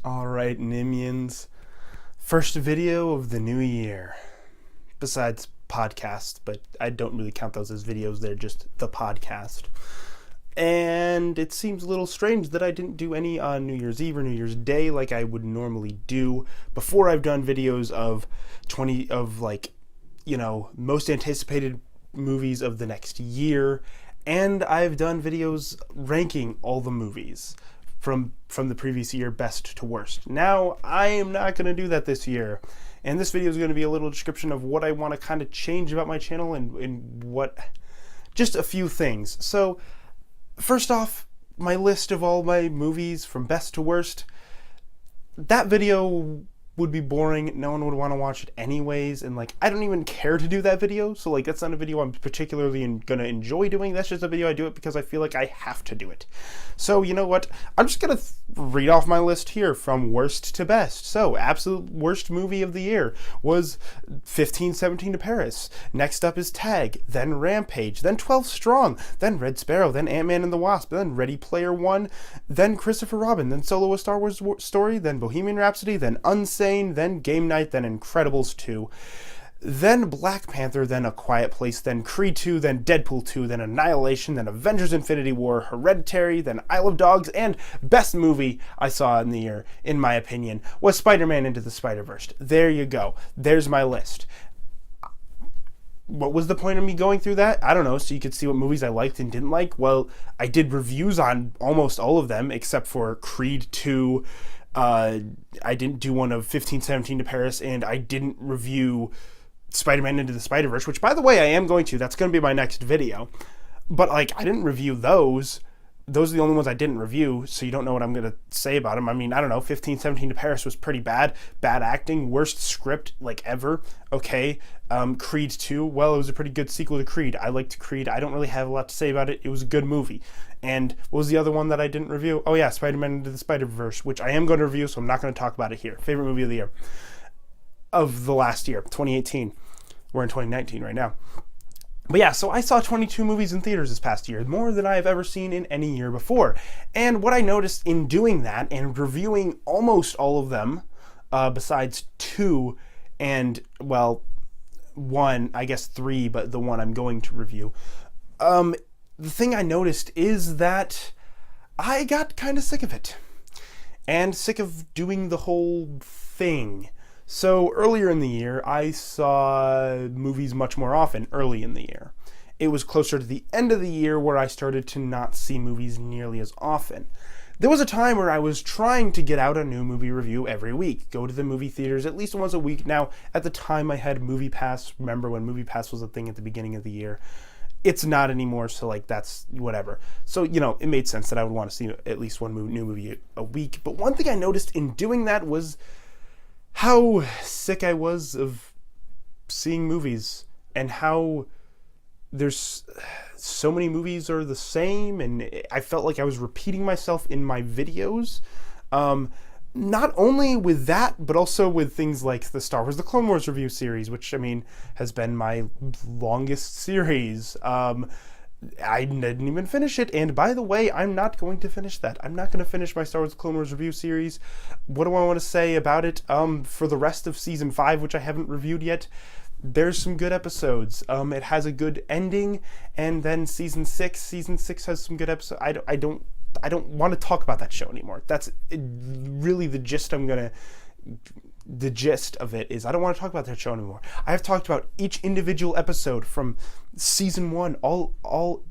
Alright, Nimians. First video of the new year. Besides podcasts, but I don't really count those as videos, they're just the podcast. And it seems a little strange that I didn't do any on New Year's Eve or New Year's Day like I would normally do. Before, I've done videos of most anticipated movies of the next year, and I've done videos ranking all the movies from the previous year, best to worst. Now, I am not going to do that this year. And this video is going to be a little description of what I want to kind of change about my channel and what, just a few things. So, first off, my list of all my movies from best to worst, that video would be boring. No one would want to watch it anyways, and I don't even care to do that video, so that's not a video I'm particularly gonna enjoy doing. That's just a video I do it because I feel like I have to do it. So you know what, I'm just gonna read off my list here from worst to best. So absolute worst movie of the year was 1517 to Paris. Next up is Tag, then Rampage, then 12 Strong, then Red Sparrow, then Ant-Man and the Wasp, then Ready Player One, then Christopher Robin, then Solo: A Star Wars Story, then Bohemian Rhapsody, then Unsane, then Game Night, then Incredibles 2, then Black Panther, then A Quiet Place, then Creed 2, then Deadpool 2, then Annihilation, then Avengers Infinity War, Hereditary, then Isle of Dogs, and best movie I saw in the year, in my opinion, was Spider-Man Into the Spider-Verse. There you go. There's my list. What was the point of me going through that? I don't know, so you could see what movies I liked and didn't like. Well, I did reviews on almost all of them, except for Creed 2. I didn't do one of 1517 to Paris, and I didn't review Spider-Man Into the Spider-Verse, which, by the way, I am going to. That's going to be my next video. But, I didn't review those. Those are the only ones I didn't review, so you don't know what I'm going to say about them. I mean, I don't know, 1517 to Paris was pretty bad. Bad acting, worst script, ever. Okay. Creed 2, well, it was a pretty good sequel to Creed. I liked Creed. I don't really have a lot to say about it. It was a good movie. And what was the other one that I didn't review? Oh, yeah, Spider-Man Into the Spider-Verse, which I am going to review, so I'm not going to talk about it here. Favorite movie of the year. Of the last year, 2018. We're in 2019 right now. But yeah, so I saw 22 movies in theaters this past year, more than I have ever seen in any year before. And what I noticed in doing that and reviewing almost all of them, besides two and, well, one, I guess three, but the one I'm going to review, the thing I noticed is that I got kind of sick of it. And sick of doing the whole thing. So earlier in the year, I saw movies much more often early in the year. It was closer to the end of the year where I started to not see movies nearly as often. There was a time where I was trying to get out a new movie review every week, go to the movie theaters at least once a week. Now, at the time I had Movie Pass. Remember when Movie Pass was a thing at the beginning of the year? It's not anymore, so that's whatever. So, it made sense that I would want to see at least one new movie a week. But one thing I noticed in doing that was how sick I was of seeing movies and how there's so many movies are the same, and I felt like I was repeating myself in my videos. Not only with that, but also with things like the Star Wars The Clone Wars review series, which, has been my longest series. I didn't even finish it, and by the way, I'm not going to finish that. I'm not going to finish my Star Wars Clone Wars review series. What do I want to say about it? For the rest of Season 5, which I haven't reviewed yet, there's some good episodes. It has a good ending, and then Season 6 has some good episodes. I don't want to talk about that show anymore. That's really the gist the gist of it is I don't want to talk about that show anymore. I have talked about each individual episode from season 1,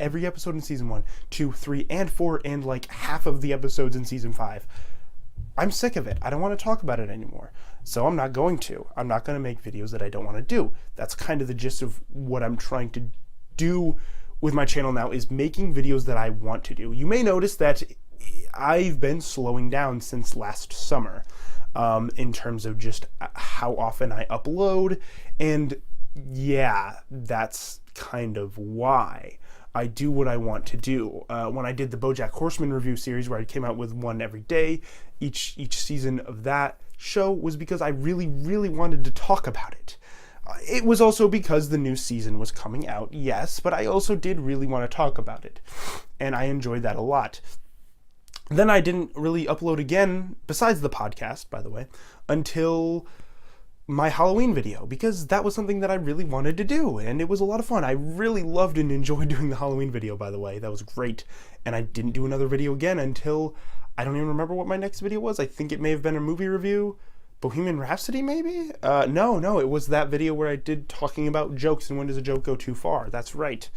every episode in season 1, 2, 3, and 4, and half of the episodes in season 5. I'm sick of it. I don't want to talk about it anymore. So I'm not going to. I'm not going to make videos that I don't want to do. That's kind of the gist of what I'm trying to do with my channel now, is making videos that I want to do. You may notice that I've been slowing down since last summer. In terms of just how often I upload, and yeah, that's kind of why I do what I want to do. When I did the BoJack Horseman review series, where I came out with one every day, each season of that show was because I really, really wanted to talk about it. It was also because the new season was coming out, yes, but I also did really want to talk about it, and I enjoyed that a lot. Then I didn't really upload again, besides the podcast, by the way, until my Halloween video, because that was something that I really wanted to do, and it was a lot of fun. I really loved and enjoyed doing the Halloween video, by the way. That was great. And I didn't do another video again until, I don't even remember what my next video was. I think it may have been a movie review. Bohemian Rhapsody, maybe? No, it was that video where I did talking about jokes and when does a joke go too far. That's right.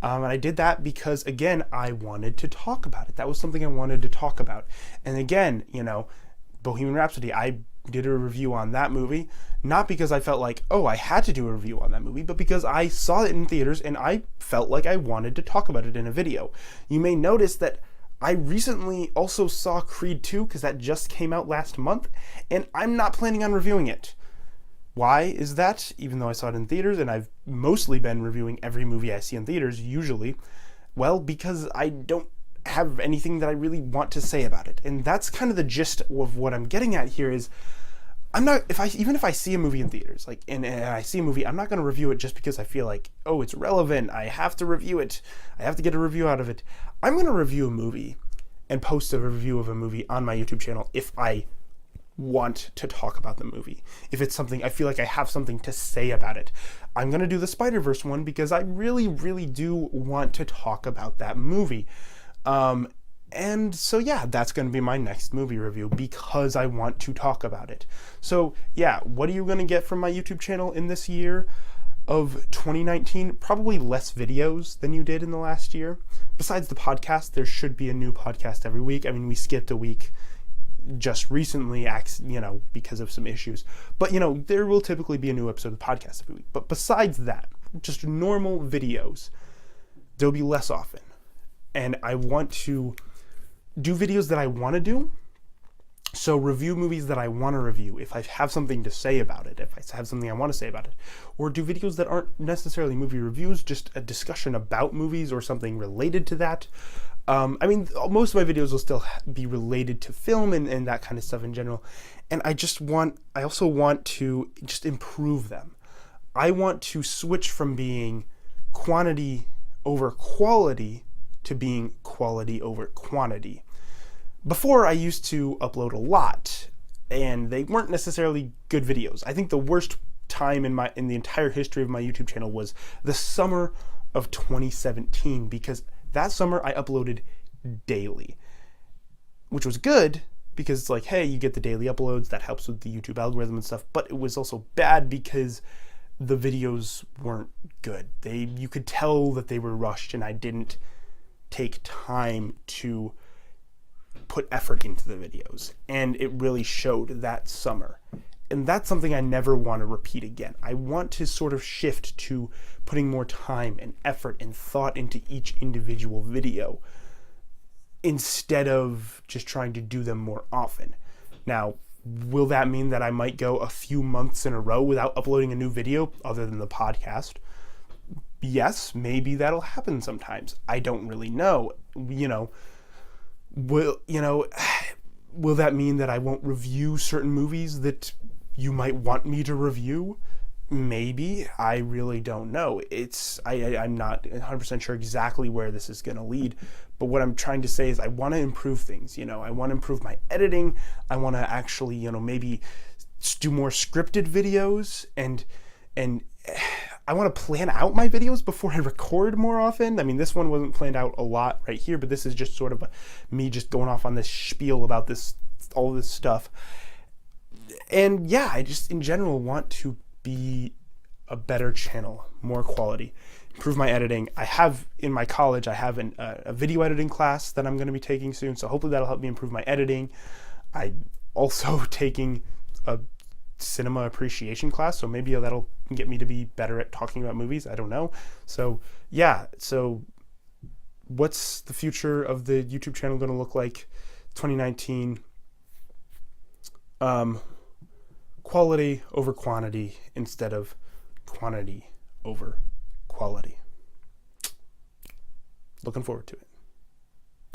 And I did that because, again, I wanted to talk about it. That was something I wanted to talk about. And again, Bohemian Rhapsody, I did a review on that movie, not because I felt like, oh, I had to do a review on that movie, but because I saw it in theaters and I felt like I wanted to talk about it in a video. You may notice that I recently also saw Creed 2, because that just came out last month, and I'm not planning on reviewing it. Why is that? Even though I saw it in theaters, and I've mostly been reviewing every movie I see in theaters, usually. Well, because I don't have anything that I really want to say about it. And that's kind of the gist of what I'm getting at here is, even if I see a movie in theaters, and I see a movie, I'm not going to review it just because I feel like, oh, it's relevant, I have to review it, I have to get a review out of it. I'm going to review a movie and post a review of a movie on my YouTube channel if I want to talk about the movie. If it's something, I feel like I have something to say about it. I'm going to do the Spider-Verse one because I really, really do want to talk about that movie. And so, yeah, that's going to be my next movie review because I want to talk about it. So, yeah, what are you going to get from my YouTube channel in this year of 2019? Probably less videos than you did in the last year. Besides the podcast, there should be a new podcast every week. I mean, we skipped a week just recently, because of some issues. But, there will typically be a new episode of the podcast every week. But besides that, just normal videos, there'll be less often. And I want to do videos that I want to do. So review movies that I want to review if I have something to say about it, if I have something I want to say about it. Or do videos that aren't necessarily movie reviews, just a discussion about movies or something related to that. Most of my videos will still be related to film and that kind of stuff in general. And I also want to just improve them. I want to switch from being quantity over quality to being quality over quantity. Before, I used to upload a lot, and they weren't necessarily good videos. I think the worst time in the entire history of my YouTube channel was the summer of 2017, because that summer I uploaded daily, which was good because it's like, hey, you get the daily uploads, that helps with the YouTube algorithm and stuff, but it was also bad because the videos weren't good. You could tell that they were rushed, and I didn't take time to put effort into the videos, and it really showed that summer. And that's something I never want to repeat again. I want to sort of shift to putting more time and effort and thought into each individual video instead of just trying to do them more often. Now, will that mean that I might go a few months in a row without uploading a new video other than the podcast? Yes, maybe that'll happen sometimes. I don't really know. Will that mean that I won't review certain movies that you might want me to review? Maybe. I really don't know. I'm not 100% sure exactly where this is going to lead, but what I'm trying to say is I want to improve things. I want to improve my editing. I want to actually, maybe do more scripted videos, and I want to plan out my videos before I record more often. I mean, this one wasn't planned out a lot right here, but this is just sort of me just going off on this spiel about all this stuff. And yeah, I just in general want to be a better channel, more quality, improve my editing. In my college, I have a video editing class that I'm going to be taking soon, so hopefully that'll help me improve my editing. I'm also taking a cinema appreciation class, so maybe that'll get me to be better at talking about movies. I don't know. So yeah, so what's the future of the YouTube channel going to look like 2019? Quality over quantity instead of quantity over quality. Looking forward to it.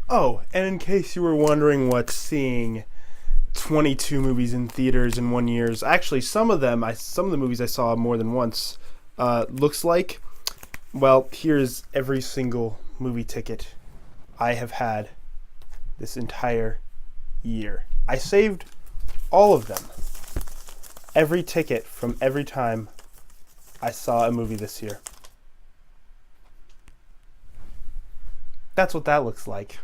Oh, and in case you were wondering what seeing 22 movies in theaters in 1 year is, actually some of the movies I saw more than once looks like, well, here's every single movie ticket I have had this entire year. I saved all of them. Every ticket from every time I saw a movie this year. That's what that looks like.